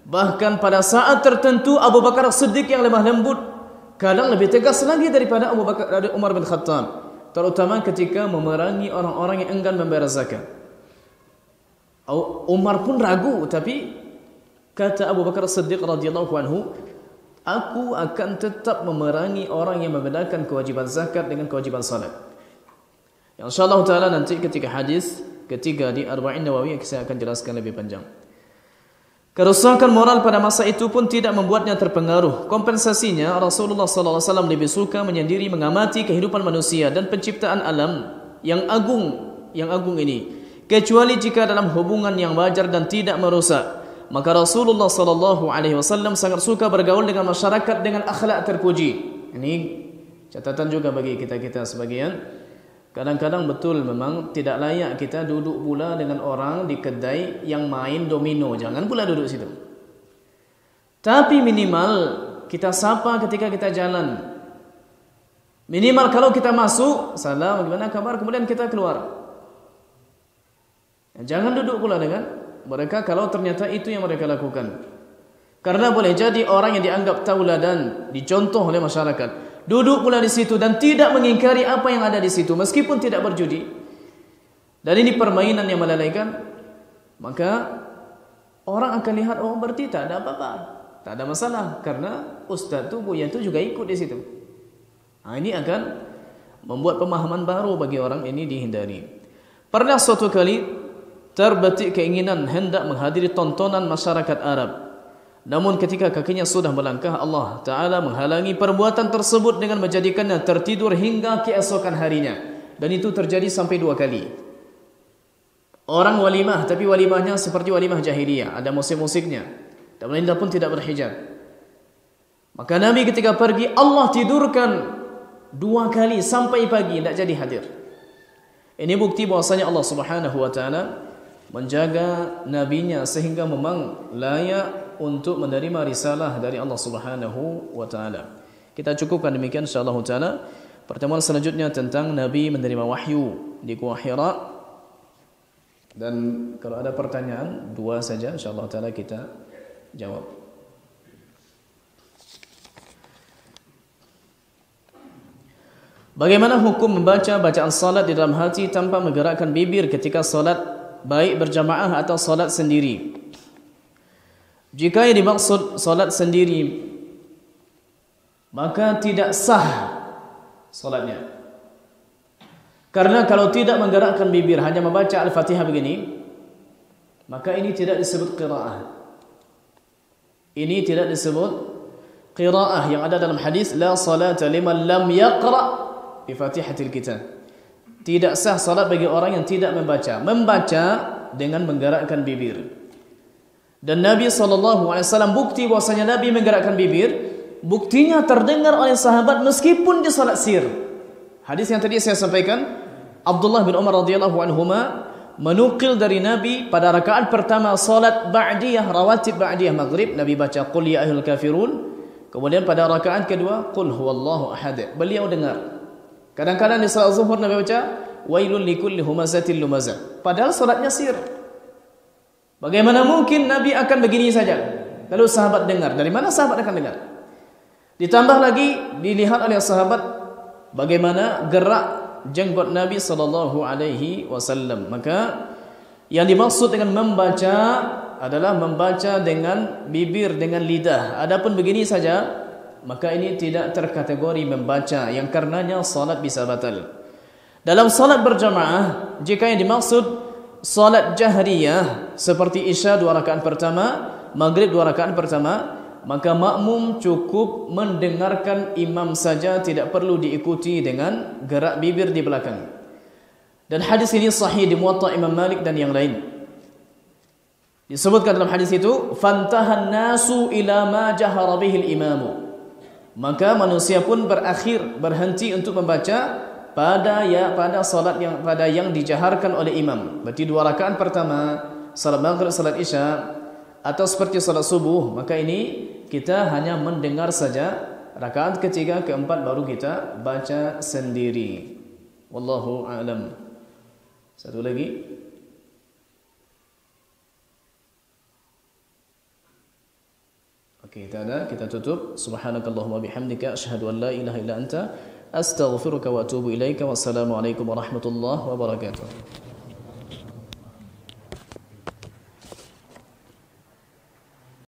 Bahkan pada saat tertentu Abu Bakar As-Siddiq yang lemah lembut kadang lebih tegas lagi daripada Umar bin Khattab, terutama ketika memerangi orang-orang yang enggan membayar zakat. Umar pun ragu, tapi kata Abu Bakar As-Siddiq radhiyallahu anhu, aku akan tetap memerangi orang yang membedakan kewajiban zakat dengan kewajiban salat. InsyaAllah ta'ala nanti ketika hadis ketiga di Arba'in Nawawi saya akan jelaskan lebih panjang. Kerusakan moral pada masa itu pun tidak membuatnya terpengaruh. Kompensasinya, Rasulullah SAW lebih suka menyendiri mengamati kehidupan manusia dan penciptaan alam yang agung ini, kecuali jika dalam hubungan yang wajar dan tidak merusak. Maka Rasulullah SAW sangat suka bergaul dengan masyarakat dengan akhlak terpuji. Ini catatan juga bagi kita sebagian. Kadang-kadang betul memang tidak layak kita duduk pula dengan orang di kedai yang main domino. Jangan pula duduk situ. Tapi minimal kita sapa ketika kita jalan. Minimal kalau kita masuk, salam, bagaimana kabar, kemudian kita keluar. Jangan duduk pula dengan mereka kalau ternyata itu yang mereka lakukan. Karena boleh jadi orang yang dianggap tauladan, dicontoh oleh masyarakat, duduk pula di situ dan tidak mengingkari apa yang ada di situ meskipun tidak berjudi. Dan ini permainan yang melalaikan. Maka orang akan lihat, oh berarti tak ada apa-apa, tak ada masalah karena ustaz tu, buya tu juga ikut di situ. Ini akan membuat pemahaman baru bagi orang ini dihindari. Pernah suatu kali terbetik keinginan hendak menghadiri tontonan masyarakat Arab. Namun ketika kakinya sudah melangkah, Allah Ta'ala menghalangi perbuatan tersebut dengan menjadikannya tertidur hingga keesokan harinya. Dan itu terjadi sampai 2 kali. Orang walimah, tapi walimahnya seperti walimah jahiliyah, ada musik-musiknya. Dan wanita pun tidak berhijab. Maka Nabi ketika pergi, Allah tidurkan 2 kali sampai pagi, tidak jadi hadir. Ini bukti bahwasanya Allah Subhanahu Wa Ta'ala menjaga nabinya sehingga memang layak untuk menerima risalah dari Allah Subhanahu wa taala. Kita cukupkan demikian insyaallah taala. Pertemuan selanjutnya tentang Nabi menerima wahyu di Gua Hira. Dan kalau ada pertanyaan 2 saja insyaallah taala kita jawab. Bagaimana hukum membaca bacaan salat di dalam hati tanpa menggerakkan bibir ketika salat, baik berjamaah atau salat sendiri? Jika yang dimaksud salat sendiri, maka tidak sah salatnya. Karena kalau tidak menggerakkan bibir, hanya membaca Al-Fatihah begini, maka ini tidak disebut qiraah. Ini tidak disebut qiraah yang ada dalam hadis la salata liman lam yaqra bi Fatihatil Kitab. Tidak sah salat bagi orang yang tidak membaca. Membaca dengan menggerakkan bibir. Dan Nabi SAW bukti bahwasanya Nabi menggerakkan bibir, buktinya terdengar oleh sahabat meskipun di salat sir. Hadis yang tadi saya sampaikan, Abdullah bin Umar radhiyallahu anhuma menukil dari Nabi pada rakaat pertama salat ba'diyah, rawatib ba'diyah maghrib, Nabi baca qul ya ayyuhal kafirun. Kemudian pada rakaat kedua qul huwallahu ahad. Beliau dengar. Kadang-kadang di salat zuhur Nabi baca wailul likulli humazatil lumazah. Padahal salatnya sir. Bagaimana mungkin Nabi akan begini saja? Lalu sahabat dengar. Dari mana sahabat akan dengar? Ditambah lagi dilihat oleh sahabat bagaimana gerak jenggot Nabi sallallahu alaihi wasallam. Maka yang dimaksud dengan membaca adalah membaca dengan bibir, dengan lidah. Adapun begini saja, maka ini tidak terkategori membaca, yang karenanya salat bisa batal. Dalam salat berjamaah, jika yang dimaksud salat jahriyah seperti Isya 2 rakaat pertama, Maghrib 2 rakaat pertama, maka makmum cukup mendengarkan imam saja, tidak perlu diikuti dengan gerak bibir di belakang. Dan hadis ini sahih di Muwatta Imam Malik dan yang lain. Disebutkan dalam hadis itu, fantahan nasu ila ma jahara bihil imamu. Maka manusia pun berhenti untuk membaca pada salat yang dijaharkan oleh imam. Berarti 2 rakaat pertama, salat maghrib, salat isya, atau seperti salat subuh, maka ini kita hanya mendengar saja. Rakaat ketiga, keempat baru kita baca sendiri. Wallahu a'lam. Satu lagi. Okey, kita tutup. Subhanakallahumma bihamdika asyhadu an la ilaha illa anta astaghfiruka wa atubu ilaika. Wassalamualaikum warahmatullahi wabarakatuh.